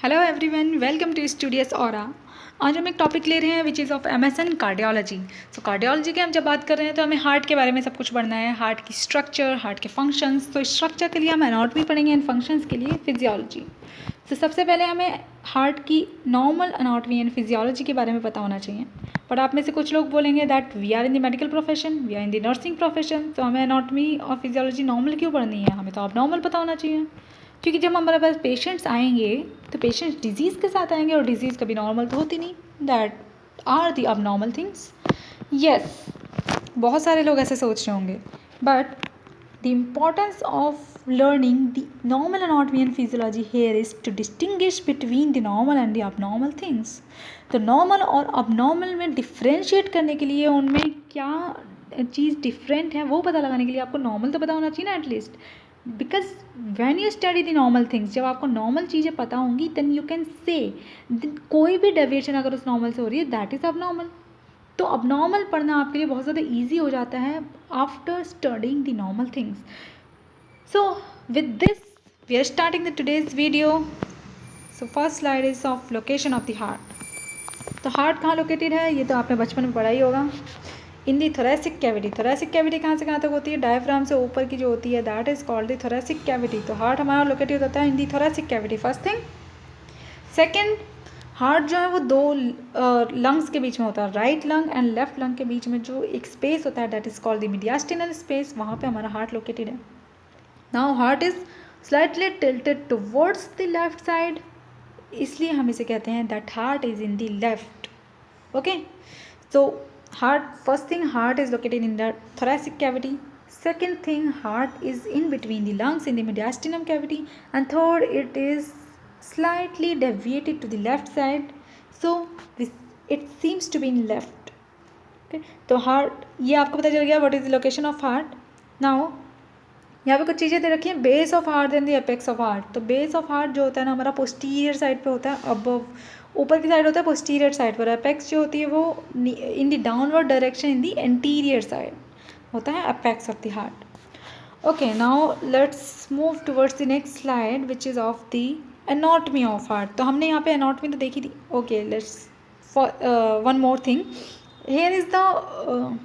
Hello everyone, welcome to studious aura. आज हम एक टॉपिक ले रहे हैं which is of MSN cardiology. So cardiology की हम जब बात कर रहे हैं तो हमें हार्ट के बारे में सब कुछ पढ़ना है, हार्ट की स्ट्रक्चर, हार्ट के फंक्शंस। तो स्ट्रक्चर के लिए हम एनाटॉमी पढ़ेंगे एंड फंक्शंस के लिए फिजियोलॉजी। तो सबसे पहले हमें हार्ट की नॉर्मल एनाटॉमी एंड फिजियोलॉजी के बारे में पता होना चाहिए। बट आप में से कुछ लोग बोलेंगे that we are in the medical profession, we are in the nursing profession, तो हमें एनाटॉमी और फिजियोलॉजी नॉर्मल क्यों पढ़नी है, हमें तो अब नॉर्मल पता होना चाहिए। क्योंकि जब हमारे पास पेशेंट्स आएंगे तो पेशेंट्स डिजीज़ के साथ आएंगे और डिजीज़ कभी नॉर्मल तो होती नहीं। दैट आर दी अब नॉर्मल थिंग्स। यस, बहुत सारे लोग ऐसे सोच रहे होंगे, but the importance of learning the normal anatomy and physiology here is to distinguish between the normal and the abnormal things. तो नॉर्मल और अबनॉर्मल में डिफ्रेंशिएट करने के लिए उनमें क्या चीज़ डिफरेंट है वो पता लगाने के लिए आपको नॉर्मल तो पता होना चाहिए ना at least. Because when you study the normal things, जब आपको नॉर्मल चीज़ें पता होंगी देन यू कैन से कोई भी डेविएशन अगर उस नॉर्मल से हो रही है दैट इज़ अब नॉर्मल। तो अब नॉर्मल पढ़ना आपके लिए बहुत ज़्यादा ईजी हो जाता है after studying the normal things. So with this we are starting the today's video. So first slide is of location of the heart. तो हार्ट कहाँ लोकेटेड है ये तो आपने बचपन में पढ़ा ही होगा। In the thoracic cavity. Thoracic cavity कहाँ से कहाँ तक होती है? डायफ्राम से ऊपर की जो होती है that is called the thoracic cavity. तो हार्ट हमारा लोकेटेड होता है in the thoracic cavity, first thing. Second, heart जो है वो दो लंग्स के बीच में होता है, right lung and left lung के बीच में जो एक स्पेस होता है that is called the mediastinal space, वहाँ पे हमारा हार्ट लोकेटेड है। Now heart is slightly tilted towards the left side, इसलिए हम इसे कहते हैं that heart is in the left. Okay, so heart, first thing, heart is located in the thoracic cavity. Second thing, heart is in between the lungs in the mediastinum cavity. And third, it is slightly deviated to the left side, so it seems to be in left. Okay, तो heart, ये आपको पता चल गया what is the location of heart. Now यहाँ पे कुछ चीज़ें दे रखी हैं, base of heart and the apex of heart. तो बेस ऑफ हार्ट जो होता है ना हमारा पोस्टीरियर साइड पे होता है, अब ऊपर की साइड होता है पोस्टीरियर साइड पर। एपेक्स जो होती है वो in the downward direction in the anterior side होता है apex of the heart. Okay, now let's move towards the next slide which is of the anatomy of heart. तो हमने यहाँ पे एनाटॉमी तो देखी थी। Okay, let's one more thing, here is the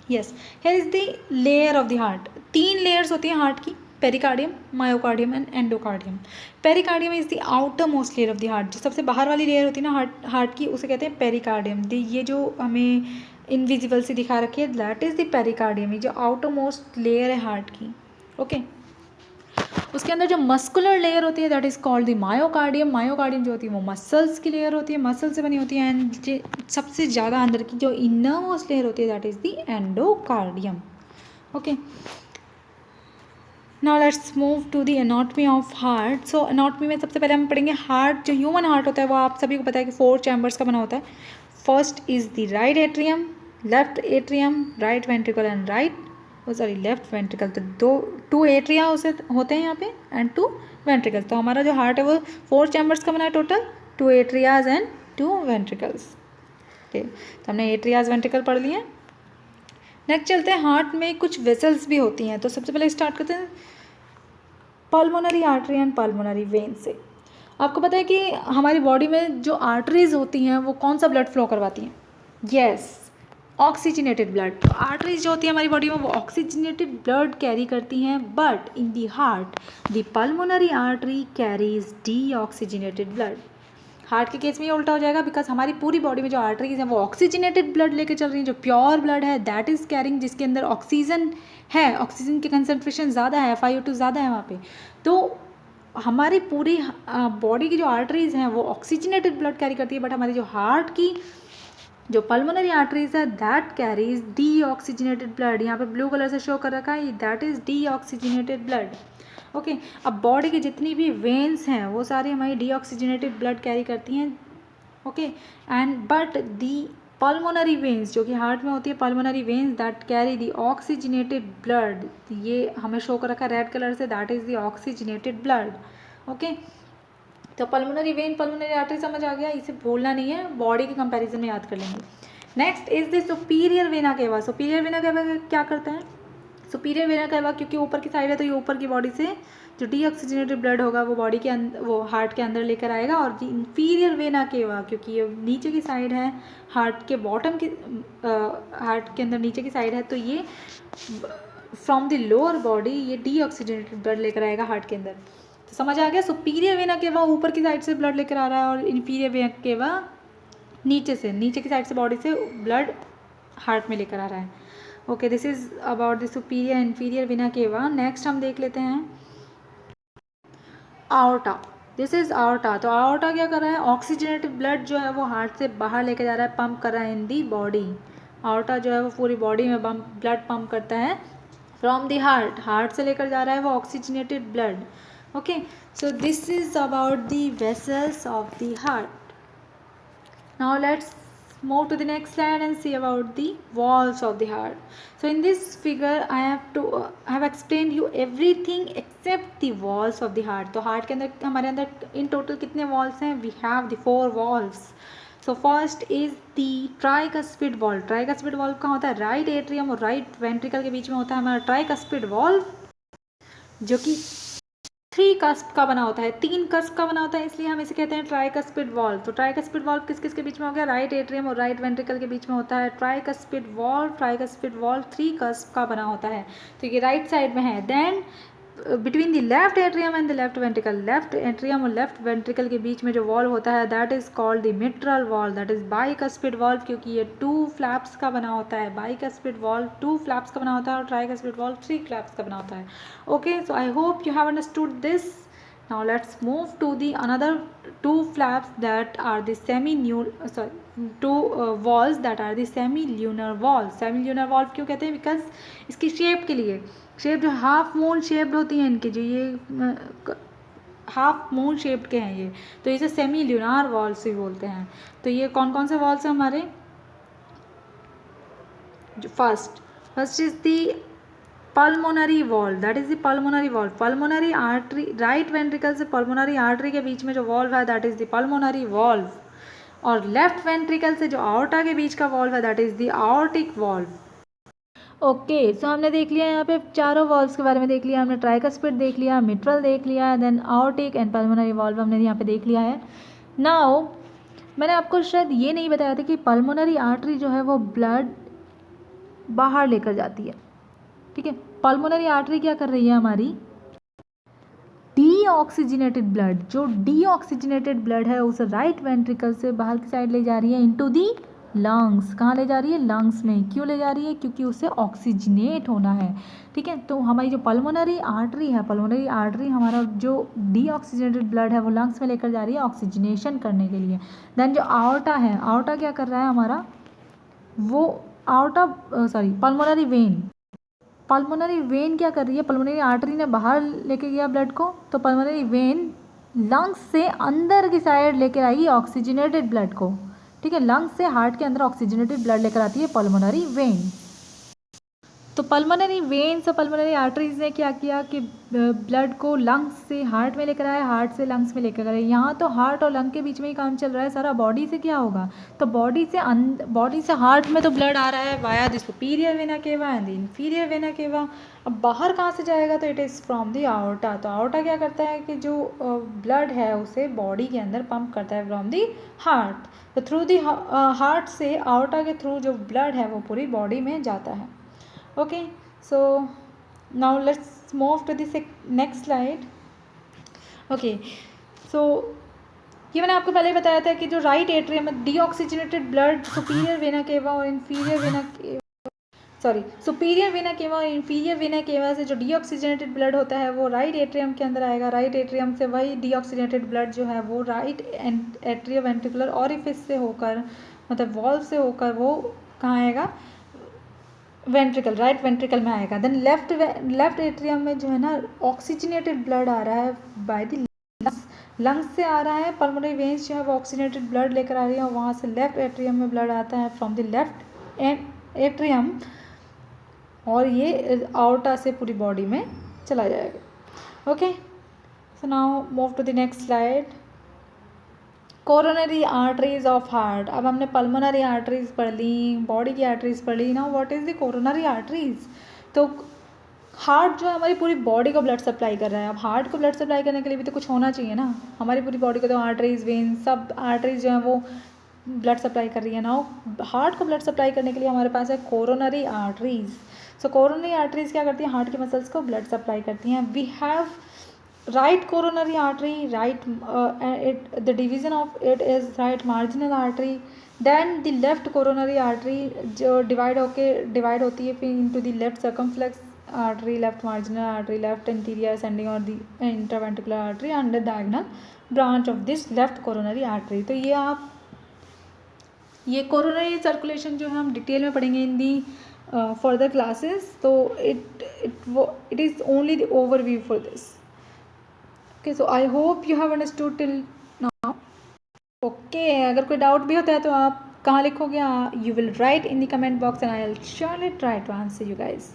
yes, here is the layer of the heart. तीन layers होती हैं हार्ट की, pericardium, myocardium and endocardium. Pericardium is the outer most layer of the heart. जो सबसे बाहर वाली layer होती है ना हार्ट की, उसे कहते हैं पेरिकार्डियम। ये जो हमें इनविजिबल सी दिखा रखी है दैट इज़ द पेरिकार्डियम, ये जो आउटर मोस्ट लेयर है हार्ट की। ओके, उसके अंदर जो मस्कुलर लेयर होती है that is called the myocardium. Myocardium जो होती है वो मसल्स की लेयर होती है, मसल से बनी होती है। एंड सबसे ज़्यादा अंदर की जो इनर मोस्ट लेयर होती है that is the endocardium. Okay, now let's move to the anatomy of heart. So anatomy में सबसे पहले हम पढ़ेंगे हार्ट। जो ह्यूमन हार्ट होता है वो आप सभी को पता है कि 4 चैम्बर्स का बना होता है। First is the right atrium, left atrium, right ventricle and left ventricle. तो 2 एट्रिया उसे होते हैं यहाँ पे एंड 2 वेंट्रिकल। तो हमारा जो हार्ट है वो 4 चैम्बर्स का बना है total, 2 atria and 2 ventricles. Okay, तो हमने एट्रियाज वेंट्रिकल पढ़ लिए। नेक्स्ट चलते हैं, हार्ट में कुछ वेसल्स भी होती हैं। तो सबसे पहले स्टार्ट करते हैं pulmonary artery and pulmonary vein से। आपको पता है कि हमारी बॉडी में जो आर्टरीज होती हैं वो कौन सा ब्लड फ्लो करवाती हैं? Yes, oxygenated blood. तो आर्टरीज जो होती है हमारी बॉडी में वो ऑक्सीजनेटेड ब्लड कैरी करती हैं, but in the heart the pulmonary artery carries D oxygenated blood. Heart के केस में ये उल्टा हो जाएगा, बिकॉज हमारी पूरी बॉडी में जो आर्टरीज हैं वो ऑक्सीजनेटेड ब्लड लेके चल रही हैं, जो प्योर ब्लड है दैट इज़ कैरिंग, जिसके अंदर ऑक्सीजन है, ऑक्सीजन की कंसनट्रेशन ज़्यादा है, FiO2 ज़्यादा है वहाँ पे। तो हमारी पूरी बॉडी की जो आर्टरीज हैं वो ऑक्सीजनेटेड ब्लड कैरी करती है, बट हमारी जो हार्ट की जो पल्मोनरी आर्टरीज है that carries D oxygenated blood. यहाँ पे ब्लू कलर से शो कर रखा है, that is D oxygenated blood. Okay, अब बॉडी की जितनी भी वेन्स हैं वो सारी हमारी डीऑक्सीजनेटेड ब्लड कैरी करती हैं। Okay, and but the pulmonary veins जो कि हार्ट में होती है, pulmonary veins that carry the oxygenated blood, ये हमें शो कर रखा है रेड कलर से, that is the oxygenated blood. Okay, तो पल्मोनरी वेन, पल्मोनरी आर्टरी समझ आ गया, इसे भूलना नहीं है, बॉडी के कंपैरिजन में याद कर लेंगे। Next is the superior vena cava. Superior vena cava क्या करता है? सुपीरियर वेना केवा क्योंकि ऊपर की साइड है तो ये ऊपर की बॉडी से जो डीऑक्सीजनेटेड ब्लड होगा वो बॉडी के अंदर, वो हार्ट के अंदर लेकर आएगा। और इंफीरियर वेना केवा क्योंकि ये नीचे की साइड है, हार्ट के बॉटम की, हार्ट के अंदर नीचे की साइड है, तो ये फ्रॉम द लोअर बॉडी ये डीऑक्सीजनेटेड ब्लड लेकर आएगा हार्ट के अंदर। तो समझ आ गया, सुपीरियर वेना केवा ऊपर की साइड से ब्लड लेकर आ रहा है और इन्फीरियर वेना केवा नीचे से, नीचे की साइड से बॉडी से ब्लड हार्ट में लेकर आ रहा है। Okay, this is about the superior inferior vena cava. Next हम देख लेते हैं आओर्टा। This is आओर्टा। तो आओर्टा क्या कर रहा है, ऑक्सीजनेटेड ब्लड जो है वो हार्ट से बाहर लेकर जा रहा है, पंप कर रहा है इन दी बॉडी। आओर्टा जो है वो पूरी बॉडी में ब्लड पंप करता है फ्रॉम द हार्ट, हार्ट से लेकर जा रहा है वो oxygenated blood. Okay, so this is about the vessels of the heart. Now let's move to the next slide and see about the walls of the heart. So in this figure I have explained you everything except the walls of the heart. तो heart के अंदर हमारे अंदर in total कितने walls हैं? We have the 4 walls. So first is the tricuspid valve. Tricuspid valve कहाँ होता है? राइट एट्रियम और राइट वेंट्रिकल के बीच में होता है हमारा ट्राइकस्पिड वॉल्व, जो कि 3 कस्प का बना होता है, 3 कस्प का बना होता है, इसलिए हम इसे कहते हैं ट्राइकस्पिड वॉल्व। तो ट्राइकस्पिड वॉल्व किस किस के बीच में हो गया? राइट एट्रियम और राइट वेंट्रिकल के बीच में होता है ट्राइकस्पिड वॉल्व 3 कस्प का बना होता है। तो ये राइट साइड में है। Then between the left atrium and the left ventricle, left atrium और लेफ्ट वेंट्रिकल के बीच में जो वॉल्व होता है that is called the mitral valve, that is bicuspid valve, क्योंकि ये 2 फ्लैप्स का बना होता है। बाइकस्पिड वॉल्व 2 फ्लैप्स का बना होता है और ट्राइकस्पिड वॉल्व 3 फ्लैप्स का बना होता है। Okay, so I hope you have understood this. Now let's move to the another 2 flaps that are the walls that are the semilunar walls. Semilunar valve क्यों कहते हैं? Because इसकी शेप के लिए, शेप जो हाफ मून शेप्ड होती हैं इनकी, जो ये हाफ मून शेप्ड के हैं ये, तो इसे सेमील्यूनार वॉल्स भी बोलते हैं। तो ये कौन कौन से वॉल्स हैं हमारे? जो first is the pulmonary valve, that is the pulmonary valve. Pulmonary artery, right ventricle से पल्मोनरी आर्टरी के बीच में जो वॉल्व है that is the pulmonary valve. और लेफ्ट वेंट्रिकल से जो आउटा के बीच का वॉल्व है that is the aortic valve. Okay, so हमने देख लिया यहाँ पे चारों वॉल्व्स के बारे में देख लिया हमने। ट्राइकस्पिड देख लिया, मिट्रल देख लिया, then aortic and pulmonary valve हमने यहाँ पे देख लिया है। नाउ मैंने आपको शायद ये नहीं बताया था कि पल्मोनरी आर्टरी जो है वो ब्लड बाहर लेकर जाती है, ठीक है। पल्मोनरी आर्टरी क्या कर रही है हमारी? डीऑक्सीजनेटेड ब्लड, जो डीऑक्सीजनेटेड ब्लड है उसे राइट वेंट्रिकल से बाहर की साइड ले जा रही है इनटू दी लंग्स। कहाँ ले जा रही है? लंग्स में। क्यों ले जा रही है? क्योंकि उसे ऑक्सीजनेट होना है, ठीक है। तो हमारी जो पल्मोनरी आर्टरी है, पल्मोनरी आर्टरी हमारा जो डीऑक्सीजनेटेड ब्लड है वो लंग्स में लेकर जा रही है ऑक्सीजनेशन करने के लिए। देन जो आउटा है, आउटा क्या कर रहा है हमारा? वो पल्मोनरी वेन क्या कर रही है? पल्मोनरी आर्टरी ने बाहर लेके गया ब्लड को, तो पल्मोनरी वेन लंग्स से अंदर की साइड लेकर आएगी ऑक्सीजनेटेड ब्लड को, ठीक है। लंग्स से हार्ट के अंदर ऑक्सीजनेटेड ब्लड लेकर आती है पल्मोनरी वेन। तो पल्मोनरी वेन्स और पल्मोनरी आर्टरीज ने क्या किया कि ब्लड को लंग्स से हार्ट में लेकर आए, हार्ट से लंग्स में लेकर आए। यहाँ तो हार्ट और लंग के बीच में ही काम चल रहा है सारा। बॉडी से क्या होगा? तो बॉडी से हार्ट में तो ब्लड आ रहा है via the superior vena cava and the inferior vena cava. अब बाहर कहाँ से जाएगा? तो it is from the outta. तो आउटा क्या करता है कि जो ब्लड है उसे बॉडी के अंदर पंप करता है फ्रॉम द हार्ट। तो थ्रू द हार्ट से आउटा के थ्रू जो ब्लड है वो पूरी बॉडी में जाता है। Okay, so now let's move to the next slide. Okay, so ये मैंने आपको पहले बताया था कि जो राइट एट्रियम में deoxygenated blood superior vena cava और इन्फीरियर वेना केवा से जो डीऑक्सीजनेटेड ब्लड होता है वो राइट एट्रियम के अंदर आएगा। राइट एट्रियम से वही डीऑक्सीजनेटेड ब्लड जो है वो राइट एट्रियो वेंट्रिकुलर ऑरिफिस से होकर, मतलब वॉल्व से होकर, वो कहाँ आएगा? वेंट्रिकल, राइट वेंट्रिकल में आएगा। देन लेफ्ट एट्रियम में जो है ना ऑक्सीजनेटेड ब्लड आ रहा है बाय द लंग्स से आ रहा है। पल्मोनरी वेन्स जो है वो ऑक्सीजनेटेड ब्लड लेकर आ रही है और वहाँ से लेफ्ट एट्रियम में ब्लड आता है फ्रॉम द लेफ्ट एट्रियम, और ये आउटा से पूरी बॉडी में चला जाएगा। Okay, so now move to the next slide. Coronary arteries of heart. अब हमने पल्मोनरी आर्टरीज पढ़ ली, बॉडी की आर्टरीज पढ़ ली। Now what is the coronary arteries? तो हार्ट जो है हमारी पूरी बॉडी को ब्लड सप्लाई कर रहा है। अब हार्ट को ब्लड सप्लाई करने के लिए भी तो कुछ होना चाहिए ना। हमारी पूरी बॉडी को तो आर्टरीज, वेन्स, सब आर्टरीज जो है वो ब्लड सप्लाई कर रही है ना। हार्ट को ब्लड सप्लाई करने के लिए हमारे पास है कोरोनरी आर्टरीज। सो कोरोनरी आर्टरीज क्या करती हैं, हार्ट के मसल्स को ब्लड सप्लाई करती हैं। We have right coronary artery, the division of it is right marginal artery, then the left coronary artery जो डिवाइड होती है फिर into the left circumflex artery, left marginal artery, left anterior ascending or the interventricular artery and the diagonal branch of this left coronary artery। तो ये coronary circulation जो है हम detail में पढ़ेंगे इन दी फर्दर क्लासेस। तो it is only the overview for this. Okay, so I hope you have understood till now. Okay, अगर कोई डाउट भी होता है तो आप कहाँ लिखोगे, you will write in the comment box and I will surely try to answer you guys.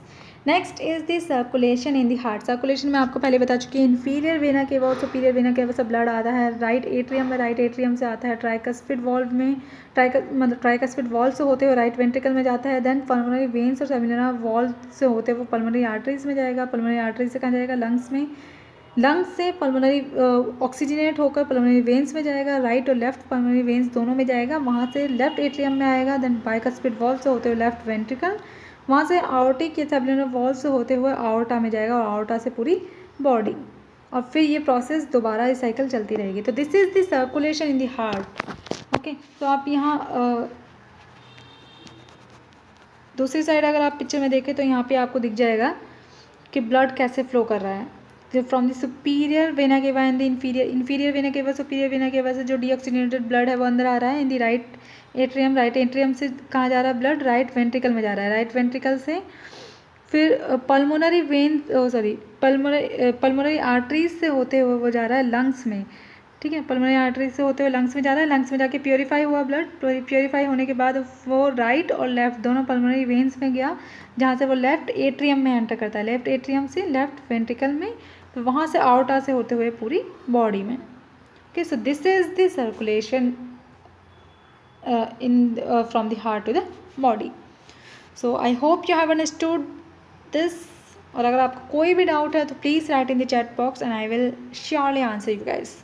Next is the circulation in the heart. Circulation में आपको पहले बता चुकी है, इन्फीरियर वेना केवा और सुपीरियर वेना केवा से ब्लड आता है राइट एट्रियम में, राइट एट्रियम से आता है ट्राइकस्पिड वॉल्व में, ट्राइकस्पिड वॉल्व से होते हुए राइट वेंट्रिकल में जाता है। देन पल्मोनरी वेन्स और सेमिनल वॉल्व से होते हुए पल्मोनरी आर्टरीज में जाएगा। पल्मोनरी आर्टरीज से कहाँ जाएगा, लंग्स में। लंग्स से पल्मोनरी ऑक्सीजनेट होकर पल्मोनरी वेन्स में जाएगा, राइट और लेफ्ट पल्मोनरी वेन्स दोनों में जाएगा। वहाँ से लेफ्ट एट्रियम में आएगा। देन बाइकस्पिड वॉल्व से होते हुए लेफ्ट वेंट्रिकल, वहाँ से आउटिक या सेबुलर वॉल्व से होते हुए आउटा में जाएगा और आउटा से पूरी बॉडी। और फिर ये प्रोसेस दोबारा ये साइकिल चलती रहेगी। तो this is the circulation in the heart. Okay, तो आप यहाँ दूसरी साइड अगर आप पिक्चर में देखें तो यहाँ पे आपको दिख जाएगा कि ब्लड कैसे फ्लो कर रहा है from the superior vena cava and the inferior vena cava, superior vena cava से जो डीऑक्सीजनेटेड ब्लड है वो अंदर आ रहा है in the right atrium. Right atrium से कहाँ जा रहा है ब्लड, राइट वेंट्रिकल में जा रहा है। राइट वेंट्रिकल से फिर पल्मोनरी पल्मोनरी आर्टरीज से होते हुए वो जा रहा है लंग्स में। ठीक है, पल्मोनरी आर्टरीज से होते हुए लंग्स में जा रहा है। लंग्स में जाके प्योरीफाई हुआ ब्लड, प्योरीफाई होने के बाद वो राइट और लेफ्ट दोनों पल्मोनरी वेन्स में गया, जहाँ से वो लेफ्ट एट्रियम में एंटर करता है। लेफ्ट एट्रियम से लेफ्ट वेंट्रिकल में, तो वहाँ से आउटा से होते हुए पूरी बॉडी में। Okay, so this is the circulation in from the heart to the body. So I hope you have understood this. और अगर आपको कोई भी डाउट है तो please write in the chat box and I will surely answer you guys.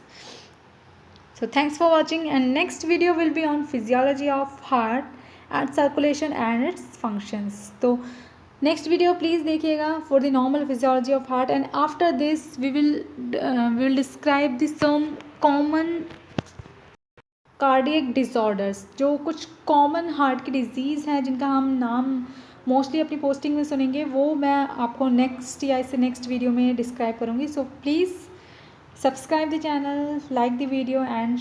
So thanks for watching, and next video will be on physiology of heart and circulation and its functions. तो next video please देखिएगा for the normal physiology of heart, and after this we will describe the some common cardiac disorders, जो कुछ common heart की disease हैं जिनका हम नाम mostly अपनी पोस्टिंग में सुनेंगे, वो मैं आपको नेक्स्ट या इससे नेक्स्ट वीडियो में डिस्क्राइब करूँगी। So please subscribe the channel, like the video and